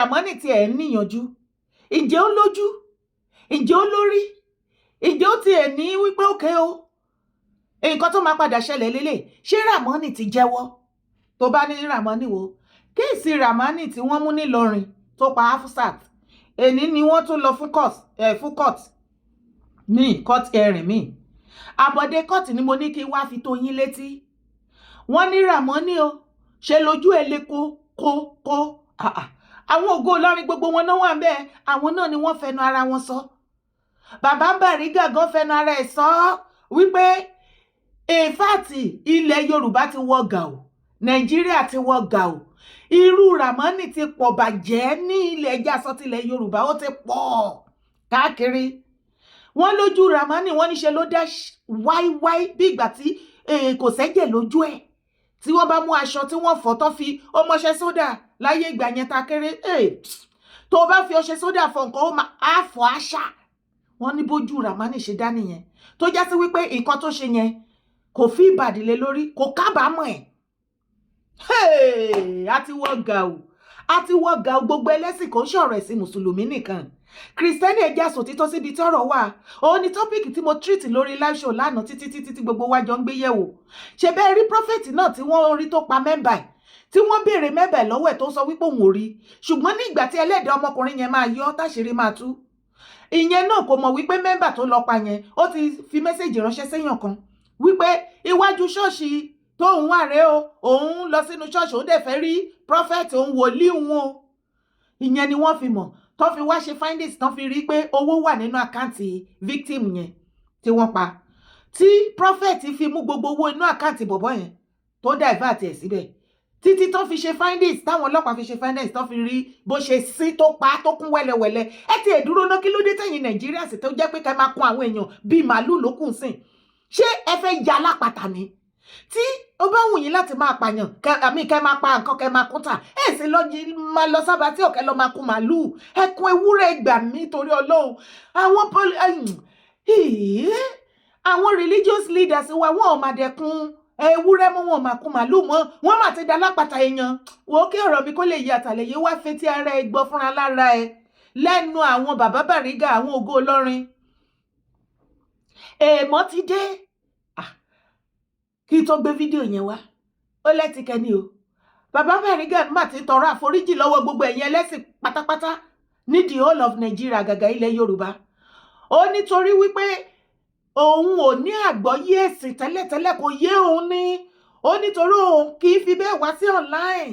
Ramoni tí ẹ̀ ń níyànjú ǹjẹ́ ó lójú ǹjẹ́ ó lórí ǹjẹ́ ó ti ẹ̀ ní wípé òkè o nǹkan tó máa padà ṣẹlẹ̀ lélẹ̀ ṣé Ramoni ti jẹ́wọ́ tó bá ní Ramoni wo kéèsì Ramoni tí wọ́n mú nílọrin tó pa Hafsat èní ni wọ́n tún lọ fún court hearing mi àbọ̀dé court ni mo ní kí wá fi tó yín létí wọ́n ní Ramoni o ṣe lójú ẹ̀ lè kó àwọn ògo Ìlọrin gbogbo wọn náà wà bẹ́ẹ̀ àwọn náà ni wọ́n fẹnu ara wọn sọ bàbá Bariga gan fẹnu ara ẹ̀ sọ wípé èfàtì ilẹ̀ Yorùbá ti wọ gàù Nàìjíríà ti wọ gàù irú Ramoni ti pọ̀ bàjẹ́ ní ilẹ̀ ẹja sọtilẹ̀ Yorùbá ó ti pọ̀ káàkiri wọ́n lójú Ramoni wọ́n níṣe ló dá wáíwáí bí ìgbà tí kò sẹ́jẹ̀ lójú ẹ̀ tí wọ́n bá mú aṣọ tí wọ́n fọ̀ tó fi ọmọṣẹ́ sódà láyé ìgbà yẹn ta kéré tó bá fi ọṣẹ sódà fọ̀ nǹkan ó máa fọ̀ àṣà wọ́n ní bójú Ramoni ṣe dá nìyẹn tó já sí wípé nǹkan tó ṣe yẹn kò fi ìbàdílé lórí kò kábàámọ̀ ẹ̀ àti wọ gàù gbogbo ẹlẹ́sìn kò ń ṣọ̀rọ̀ ẹ̀sìn mùsùlùmí nìkan kìrìsìtẹ́nì ẹja sòtítọ́ síbi tọ́rọ̀ wà òun ni tọ́pìkì tí mo treat lórí live show lánàá títí gbogbo wa jọ ń gbé yẹ̀wò ṣe bẹ́ẹ̀ rí prọfẹ̀tì náà tí wọ́n rí tó pa mẹ́mbà ẹ̀ tí wọ́n béèrè mẹ́mbà ẹ̀ lọ́wọ́ ẹ̀ tó sọ wípé òun ò rí ṣùgbọ́n ní ìgbà tí ẹlẹ́dàá ọmọkùnrin yẹn máa yọ táṣìírí máa tú ìyẹn náà kò mọ̀ wípé mẹ́mbà tó lọ pa yẹn ó ti fi mẹ́sẹ̀jì ránṣẹ́ séèyàn kan wípé iwájú ṣọ́ọ̀ṣì tóun wà rèé o òun lọ sínú ṣọ́ọ̀ṣì òun dẹ̀ fẹ́ rí prọfẹ̀tì òun wòlíì òun o ìyẹn ni wọ́n fi mọ̀ tó fi wá ṣe findings tán fi rí pé owó wà nínú àkáǹtì victim yẹn tí wọ́n pa tí prophet fi mú gbogbo owó inú àkáǹtì bọ̀bọ̀ yẹn tó divert ẹ̀ síbẹ̀ títí tán fi ṣe findings táwọn ọlọ́pàá fi ṣe findings tán fi rí bó ṣe sí tó pa tó kún wẹ́lẹ́wẹ́lẹ́ ẹ ti ẹ̀dúró ná kí ló dé tẹ̀yìn Nàìjíríà sì tó jẹ́ pé ká máa kún àwọn èèyàn bíi màálù lókùn sìn ṣé ẹ fẹ́ ya alápàtà ni tí ó bá wù yín láti máa pààyàn kẹ́ máa pa nǹkan kẹ́ máa kún tà ẹ sì máa lọ sábà tí ọ̀kẹ́ lọ máa kún màálù ẹkùn ewúrẹ́ gbà mí torí Ọlọ́run àwọn religious leaders wa wọn ò máa dẹkun ewúrẹ́ mọ́ wọn máa kún màálù mọ́ wọn máa ti da lápàtà èèyàn wò ó kí ọ̀rọ̀ mi kó lè yí àtàlẹ́yé wá fetí ara ẹ gbọ́ fúnra lára ẹ lẹ́nu àwọn bàbá Bariga àwọn ògo Ìlọrin èèmọ̀ ti dé kí tó gbé fídíò yẹn wá ó lẹ́tìkẹ́ ni o bàbá Bariga má ti tọrọ àforíjì lọ́wọ́ gbogbo ẹ̀yin ẹlẹ́sìn pátápátá ní the whole of Nigeria àgàgà ilẹ̀ Yorùbá ó nítorí wípé òun ò ní àgbọ́yé ẹ̀sìn tẹ́lẹ̀tẹ́lẹ̀ kò yé òun ní ó nítorí òun kì í fi bẹ́ẹ̀ wá sí online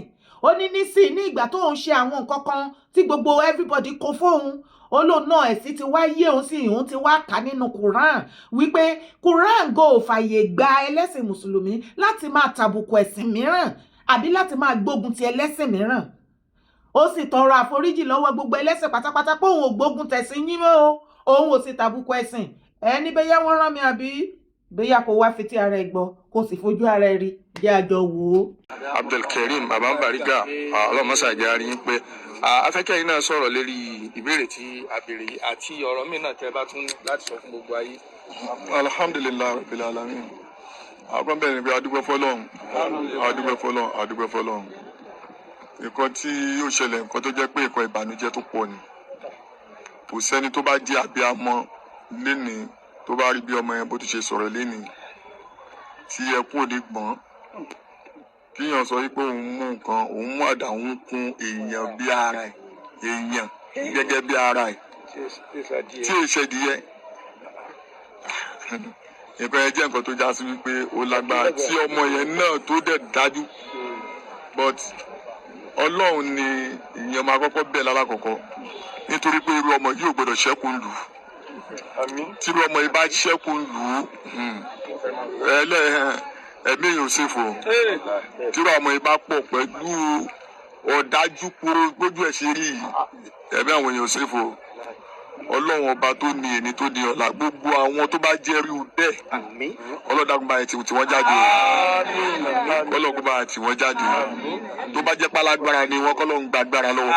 ó ní nísìnyí ní ìgbà tó ń ṣe àwọn nǹkan kan tí gbogbo everybody kó fóun ó lóun náà ẹ̀sìn ti wá yé òun sí òun ti wá kà nínú Quran wípé Quran go fàyè gba ẹlẹ́sìn mùsùlùmí láti máa tàbùkù ẹ̀sìn mìíràn àbí láti máa gbógun ti ẹlẹ́sìn mìíràn ó sì tọrọ àforíjì lọ́wọ́ gbogbo ẹlẹ́sìn pátápátá pé òun ò gbógun tẹ̀sìn yín mọ́ òun ò sì tàbùkù ẹ̀sìn ẹni bẹ́yà wọ́n rán mi àbí bẹ́yà kó wá fetí ara ẹ̀ gbọ́ kó sì fojú ara ẹ̀ rí jẹ́ àjọ wò ó. Abdulkareem baba Bariga ọlọmọsàjà rí i pé afẹ́kẹ́ yìí náà sọ̀rọ̀ lórí ìbéèrè tí a béèrè yìí àti ọ̀rọ̀ mi náà tẹ́ bá tún láti sọ fún gbogbo ayé. Alhamdulillah rabbil alamin àwọn bẹ̀rẹ̀ bí adúgbò fọlọ́run nǹkan tí yóò ṣẹlẹ̀ nǹkan tó jẹ́ pé nǹkan ìbànújẹ́ tó pọ̀ ni kò sẹ́ni tó bá jẹ́ abiyamọ lénìí tó bá rí bí ọmọ yẹn bó ti ṣe sọ̀rọ̀ lénìí tí ẹkún òní gbọ́n kíyàn sọ wípé òun mú nǹkan òun mú àdá òun kún èèyàn bí ara ẹ̀ èèyàn gẹ́gẹ́ bí ara ẹ̀ tí ìṣẹ̀díyẹ nǹkan yẹn jẹ́ nǹkan tó já sí wípé ó lágbára tí ọmọ yẹn náà tó dẹ̀ dájú but Ọlọ́run ni ìyẹn máa kọ́kọ́ bẹ̀ lálákọ̀ọ́kọ́ nítorí pé irú ọmọ yìí ò gbọdọ̀ ṣẹ́kù lù tí irú ọmọ yìí bá ṣẹ́kù lù ẹ̀mí èèyàn ò ṣèfò tí irú ọmọ yìí bá pọ̀ pẹ̀lú ọ̀dájú kúrò gbójú ẹ̀ ṣe rí ẹ̀mí àwọn èèyàn ò ṣèfò Ọlọ́run ọba tó ní ẹni tó ní ọ̀la gbogbo àwọn tó bá jẹ́ rí bẹ́ẹ̀ ọlọ́dàgùn báyìí tí wọ́n jáde ọlọ́gùn báyìí tí wọ́n jáde tó bá jẹ́ pálágbára ni wọ́n kọ́lọ́run gbàgbára lọ́wọ́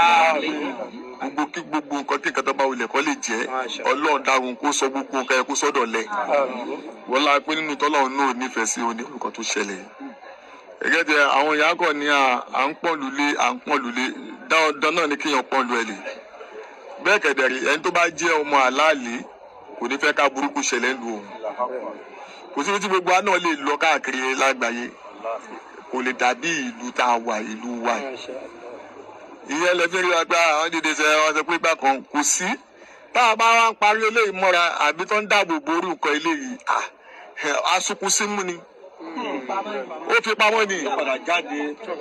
gbogbo nǹkan tí nǹkan tó bá wulẹ̀ kọ́ lè jẹ́ Ọlọ́run dáhùn kó sọ gbogbo nǹkan yẹn kó sọ́dọ̀ lẹ̀ wọ́n la pé nínú tọ́lọ́run náà nífẹ̀ẹ́ sí oní nǹkan tó ṣẹlẹ̀ gẹ́gẹ́ bí àwọn ìyá kan ní à ń pọ̀n lulẹ̀ dandan náà ni kéèyàn pọ́n lu ẹ̀lì bẹ́ẹ̀ kẹ̀dẹ̀rì ẹni tó bá jẹ́ ọmọ àlàálì kò ní fẹ́ ká burúkú ṣẹlẹ̀ lu òun kò síbi tí gbogbo wa náà lè lọ káàkiri lágbàáyé kò lè dàbí ìlú tá a wà ìlú wa ìyẹn lè fi rí wa pé àwọn dìde sẹ wọn sọ pé gbà kan kò sí tá a bá wá ń parí eléyìí mọ́ra àbí tó ń dáàbò bo orí nǹkan eléyìí asukun símú ni ó fi pamọ́ ni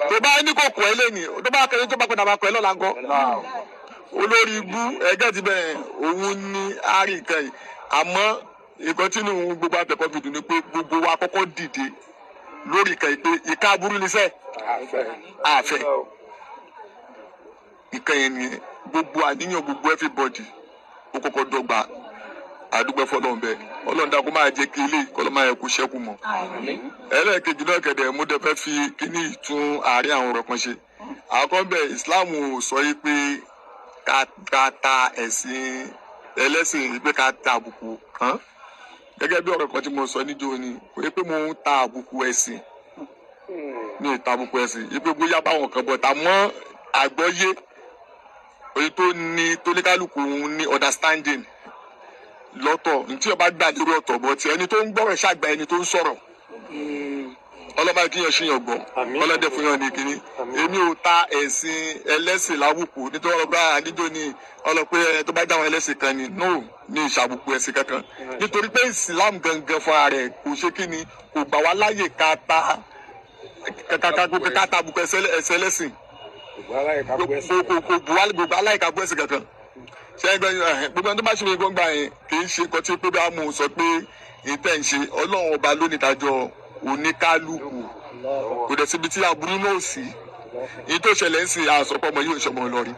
tó bá ní kò kọ́ eléyìí tó bá kẹ́rin tó bá padà bá kọ́ ẹ lọ́la ńkọ́ olórí ibú ẹgẹ́ ti bẹ́ẹ̀ òun ní àárín nǹkan yìí àmọ́ nǹkan tí inú gbogbo akẹ́kọ̀ọ́ fi dùn ni pé gbogbo wa kọ́kọ́ dìde lórí nǹkan yìí pé ìka aburú ni sẹ́ àfẹ́ nǹkan yẹn ni gbogbo àníyàn gbogbo everybody ó kọ́kọ́ dọ́gba àdúgbò fọlọ́n bẹ́ẹ̀ ọlọ́run dákú máa jẹ́ kí ilé ìkọlọ́ máa yẹ kó ṣẹ́kù mọ́ ẹlẹ́ẹ̀kejì náà kẹ̀dẹ̀ mú dẹ́fẹ́ fi kíní ìtún àárín àwọn ọ̀rọ̀ kan ṣe àkọ́kọ́ bẹ́ẹ̀ Islam sọ yìí pé ká ta ẹ̀sìn ẹlẹ́sìn yìí pé ká ta àbùkù kan gẹ́gẹ́ bí ọ̀rọ̀ kan tí mo sọ níjó ni kò yẹ pé mo ń ta àbùkù ẹ̀sìn ní ìta àbùkù ẹ̀sìn yìí pé bóyá báwọn kan bọ̀ tà mọ́ àgbọ́yé èyí tó ní tóníkálùkù ní understanding lọ́tọ̀ ntí ọba gbà lórí ọ̀tọ̀ bọ̀ tí ẹni tó ń gbọ́rọ̀ ṣàgbà ẹni tó ń sọ̀rọ̀ ọlọ́ba kíyàn ṣìyàn gbọ́ ọlọ́dẹ fún yàn ní kínní èmi ò ta ẹ̀sìn ẹlẹ́sìn lábùkù nítorí ọlọ́gbà àdídó ni ọlọ́pẹ́ ẹ tó bá dáwọn ẹlẹ́sìn kan ni no ní ìṣàbùkù ẹ̀sìn kankan nítorí pé Islam gangan fúnra rẹ̀ kò ṣe kí ni kò gbà wá láyè ká ta àbùkù ẹ̀sìn ẹlẹ́sìn kò bu aláìka bú ẹ̀sìn kankan gbogbo ẹni tó bá ṣe gbọ́ngbà yẹn kì í ṣe nǹkan tí pé bá mú un sọ pé ìtẹ̀ ń ṣe ọlọ́run ọba ló ní ìdájọ́ oníkálukú kò dẹ̀ síbi tí aburú náà sí èyí tó ṣẹlẹ̀ ń sìn àsọpọ̀ ọmọ yìí ò ṣọmọ Ìlọrin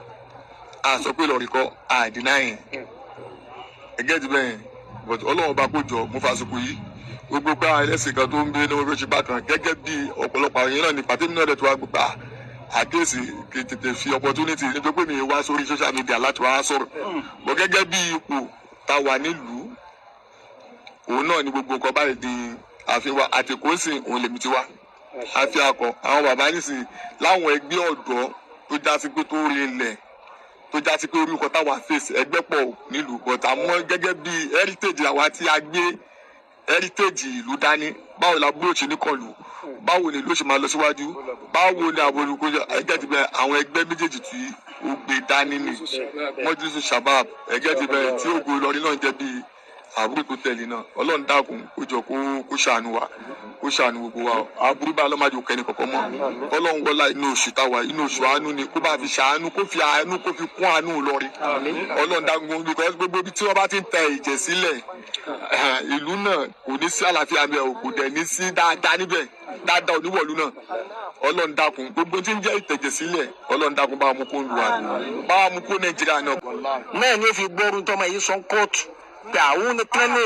àsọpọ̀ Ìlọrin kọ́ àdínáyìn ẹgẹ́ ti bẹ́ẹ̀ but ọlọ́run ọba kò jọ mú fásitì yìí gbogbo pé àwọn ẹlẹ́sìn kan tó ń gbé lọ́wọ́ ṣe bákan gẹ́gẹ́ bí ọ̀pọ̀lọpọ̀ àwọn èèyàn náà ní pàtẹ́mì náà dẹ̀ tó wá gbà àkíyèsí kì í tètè fi opportunity nítorí pé mi wá sórí social media láti wá sọ̀rọ̀ bọ́ gẹ́gẹ́ bí ipò tá wà nílùú òun náà ni gbogbo nǹkan báyìí di àfihàn àtìkósìn òun lèmi ti wá àfi akọ àwọn bàbá nísìnyí láwọn ẹgbẹ́ ọ̀dọ́ tó já sí pé tó rí ilẹ̀ tó já sí pé orí nǹkan táwa fèsì ẹgbẹ́ pọ̀ nílùú but àmọ́ gẹ́gẹ́ bí heritage àwa tí a gbé heritage ìlú dání báwo la búrò ṣe ní kọlù báwo ni ìlú ṣe máa lọ síwájú báwo ni àwọn olùkójọ ẹgbẹ́ ti bẹ àwọn ẹgbẹ́ méjèèjì tí ó gbé dání ni mọ́júlùsù shabab ẹgbẹ́ ti bẹ tí Ògo Ìlọrin náà jẹ́ bíi àbúrò tó tẹ̀lé náà ọlọ́run dákun kó jọ kó ṣàánú wa kó ṣàánú gbogbo wa àbúrò bá lọ́mọdé kẹ́ni kọ̀ọ̀kan mọ́ ọlọ́run wọlá inú oṣù táwa inú oṣù àánú ni kó bá fi ṣàánú kó fi àánú kó fi kún àánú Ìlọrin ọlọ́run dákun because gbogbo ibi tí wọ́n bá ti ń tẹ ìjẹ̀ sílẹ̀ ìlú náà kò ní sí àlàáfíà mi ò kò dẹ̀ ní sí dáadáa níbẹ̀ dáadáa oníwọ̀lú náà ọlọ́run dákun gbogbo tí ń jẹ́ ìtẹ̀jẹ̀ sílẹ̀ ọlọ́run dákun bá mú kó ń lu àná bá mú kó Nàìjíríà náà. náà ní fi gbọ́rùn tọ́mọ yìí sọ kóòtù pé àwọn nìkan ní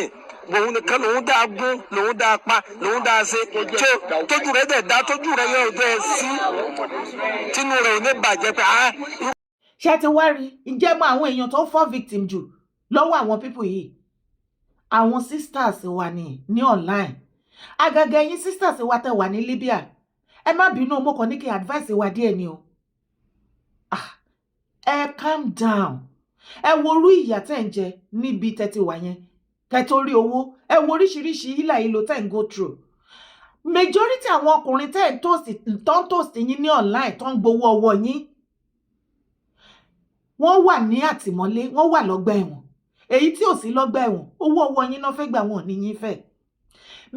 òun nìkan lòun dáa gún lòun dáa pa lòun dáa ṣe tójú rẹ̀ dẹ̀ dá tójú rẹ̀ yẹn ò dẹ̀ sí tínú rẹ̀ ò ní bàjẹ́ pé ṣé ti wá rí ǹjẹ́ mọ àwọn èèyàn tó fọ́ victim jù lọ́wọ́ àwọn pípù yìí àwọn sisters wa ní online àgàgà ẹ̀yin sisters wa tẹ́ wà ní Libya ẹ má bínú mo kàn ní kí advice wa díẹ̀ ni o ẹ calm down ẹ wo orú ìyà tẹ́ ń jẹ níbi tẹ́tí wà yẹn kẹtorí owó ẹ wo oríṣiríṣi hílà ìlò tẹ́ ń go through majority àwọn ọkùnrin tẹ́ ń toast yín ní online tó ń gbowó ọwọ́ yín wọ́n wà ní àtìmọ́lé wọ́n wà lọ́gbà ẹ̀wọ̀n èyí tí ò sí lọ́gbà ẹ̀wọ̀n owó ọwọ́ yín náà fẹ́ gbà wọ́n ní yín fẹ́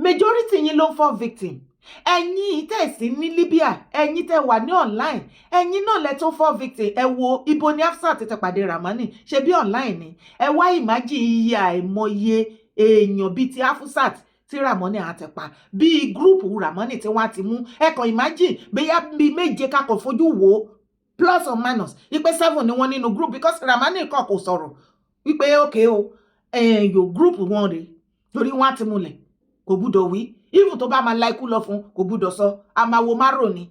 majority yín ló ń fall victim ẹ̀yin tẹ́ sí ní Libya ẹ̀yin tẹ́ wà ní online ẹ̀yin náà lẹ tó fall victim ẹ wo ibo ní Hafsat tẹ́ pàdé Ramani ṣe bí online ni ẹ wá ìmájì iye àìmọye èèyàn bíi ti Hafsat tí Ramani àtẹ̀pà bíi gúrùpù Ramani tí wọ́n ti mú ẹ̀kan ìmájì bóyá bíi méje kakọ̀ fojú wò ó plus or minus wípé 7 ni wọ́n nínú group because Ramani kan kò sọ̀rọ̀ wípé okay o yóò group wọn rè torí wọ́n á ti múlẹ̀ kò gbúdọ̀ wí even tó bá máa la ikú lọ fún kò gbúdọ̀ sọ a máa wo márò ni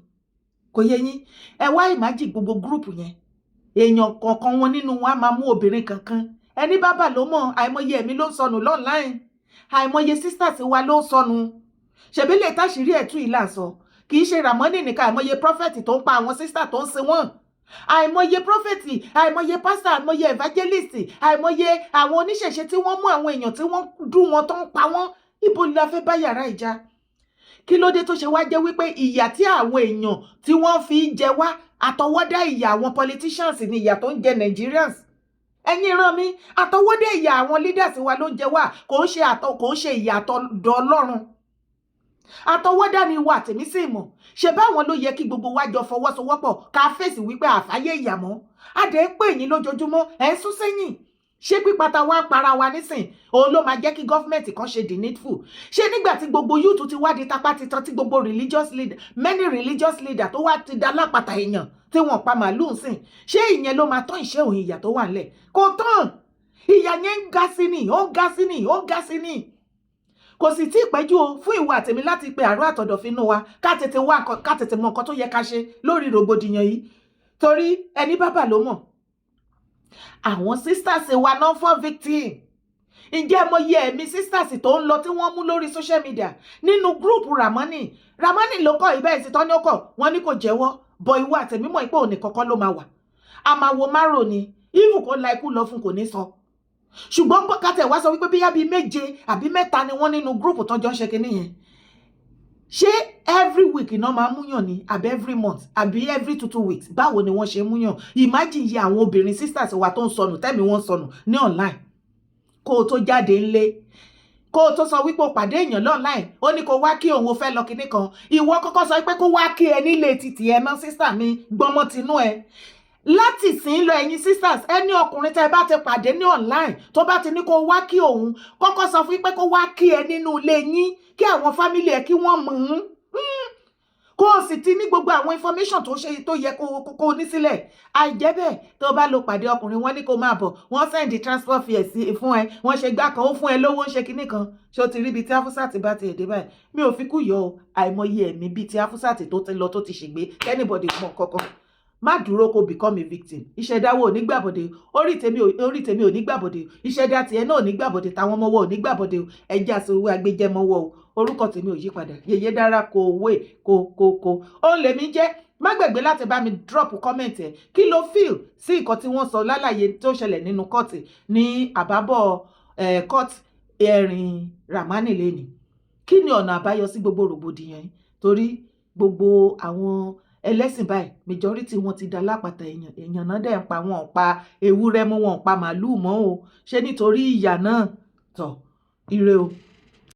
kò yé yín ẹ wá ìmájì gbogbo gúrùpù yẹn èèyàn kọ̀ọ̀kan wọn nínú wọn á máa mú obìnrin kankan ẹni bábà ló mọ̀ àìmọye ẹ̀mí ló ń sọnù online àìmọye sisters wa ló ń sọnù ṣèbí lè táṣìírí ẹ̀ tú ìlà sọ kì í ṣe Ramani nìkan àìmọye prophet tó ń pa àwọn sister tó ń sin wọn àìmọye prọfẹ̀tì, àìmọye pásítọ̀, àìmọye evangelist, àìmọye àwọn oníṣẹ̀ṣe tí wọ́n mú àwọn èèyàn tí wọ́n dùn wọn tó ń pa wọ́n. Ibo la fẹ́ bá yàrá ìjà? Kí ló dé tó ṣe wá jẹ́ wípé ìyà tí àwọn èèyàn tí wọ́n fi ń jẹ wá àtọwọ́dá ìyà àwọn politicians ni ìyà tó ń jẹ Nigerians? Ẹ̀yin ràn mí, àtọwọ́dá ìyà àwọn leaders wa ló ń jẹ wá, kò ń ṣe ìyà àtọ̀dọ̀ Ọlọ́run. Àtọwọ́dá ni wà tèmi sì mọ̀. Ṣé báwọn ló yẹ kí gbogbo wa jọ fọwọ́sowọ́pọ̀ ká fèsì wípé àfáyé ìyà mọ́? Adé ń pè yín lójoojúmọ́, ẹ̀ ń sún sẹ́yìn. Ṣé pípata wa ń para wa nísìn òun ló máa jẹ́ kí gọ́fìmẹ̀ntì kan ṣe the needful? Ṣé nígbà tí gbogbo youth ti wá di tapá titan, tí gbogbo many religious leader tó wá ti da lápàtà èèyàn tí wọ́n pa màálù sìn, ṣé ìyẹn ló máa tán ìṣẹ́ òun ìyà tó wà ńlẹ̀? Kò tán. Ìyà yẹn ń ga sí ni, ó ń ga sí ni, ó ń ga sí ni. Kò sì tí ì pẹ́jù o fún ìwà àtẹ̀mí láti pe àrò àtọ̀dọ̀fínú wa ká tètè mọ nǹkan tó yẹ ká ṣe lórí rògbòdìyàn yìí. Torí ẹni bàbá ló mọ̀. Àwọn sisters wa náà fọ́ victim. Ǹjẹ́ mo yẹ ẹ̀mí sisters tó ń lọ tí wọ́n mú lórí social media nínú gúrùpù Ramani ló kọ́ ìbẹ́ ìsìtọ́ ní ọkọ̀ wọn ní kò jẹ́wọ́ bọ̀ ìwọ àtẹ̀mí mọ̀ pé òní kọ̀ọ̀kan ló máa wà. A máa wo márò ni ìfù kó la ikú lọ fún kò ní sọ. Ṣùgbọ́n kátẹ̀ wá sọ wípé bíyá bíi 7 àbí 3 ni wọ́n nínú gúrùpù tọ́jọ́ ń ṣe kinní yẹn. Ṣé every week iná máa múyàn ni àbí every month àbí every 2 weeks? Báwo ni wọ́n ṣe múyàn? Imagine yẹ àwọn obìnrin sisters wa tó ń sọnù tẹ́mi wọ́n sọnù ní online. Kó o tó jáde ńlé, kó o tó sọ wípé o pàdé èèyàn online, ó ní kó wá kí òun fẹ́ lọ kinní kan. Ìwọ kọ́kọ́ sọ pé kó wá kí ẹ nílé títì ẹ náà sister mi gbọ́mọ tinú ẹ. Láti sìn lọ ẹ̀yin sisters, ẹni ọkùnrin tẹ́ bá ti pàdé ní online tó bá ti ní kó wá kí òun, kọ́kọ́ sọ fún pé kó wá kí ẹ nínú ilé yín kí àwọn family ẹ kí wọ́n mọ̀ ún. Kó o sì ti ní gbogbo àwọn information tó yẹ kó ní sílẹ̀. Àìjẹ́ bẹ́ẹ̀ tó bá lọ pàdé ọkùnrin wọn ní kó máa bọ̀, wọ́n send transfer fee fún ẹ, wọ́n ṣe gbá kan ó fún ẹ lówó ń ṣe kinní kan. Ṣé o ti rí ibi tí Afusat bá ti èdè báyìí? Mi ò fi kú yọ o, àìmọye ẹ̀mí bíi ti Afusat tó ti lọ tó ti ṣègbé anybody mọ̀ kankan. Má dúró kó become a victim. Ìṣẹ̀dáwó ò ní gbàbọ̀dé, orí tèmi ò ní gbàbọ̀dé, ìṣẹ̀dá tiẹ̀ náà ò ní gbàbọ̀dé, táwọn ọmọ wa ò ní gbàbọ̀dé o. Ẹjẹ́ àti owó agbẹjẹmọ́wọ́ o. Orúkọ tèmi ò yí padà. Yèyé dára kò wé kò. Ó lè mí jẹ́. Má gbàgbé láti bá mi drop comment ẹ̀. Kí ló feel sí nǹkan tí wọ́n sọ lálàyé tó ṣẹlẹ̀ nínú court ní àbábọ̀ court ẹ̀rìn Ramani lẹ́ni? Kí ni ọ̀nà àbáyọ sí gbogbo rògbòdìyàn yìí? Torí gbogbo àwọn ẹlẹ́sìn báyìí majority wọn ti da lápàtà èèyàn náà dẹ̀ ń pa wọn pa ewúrẹ́ mọ́ wọn pa màálù mọ́ o. Ṣé nítorí ìyà náà? Tọ̀ ire o.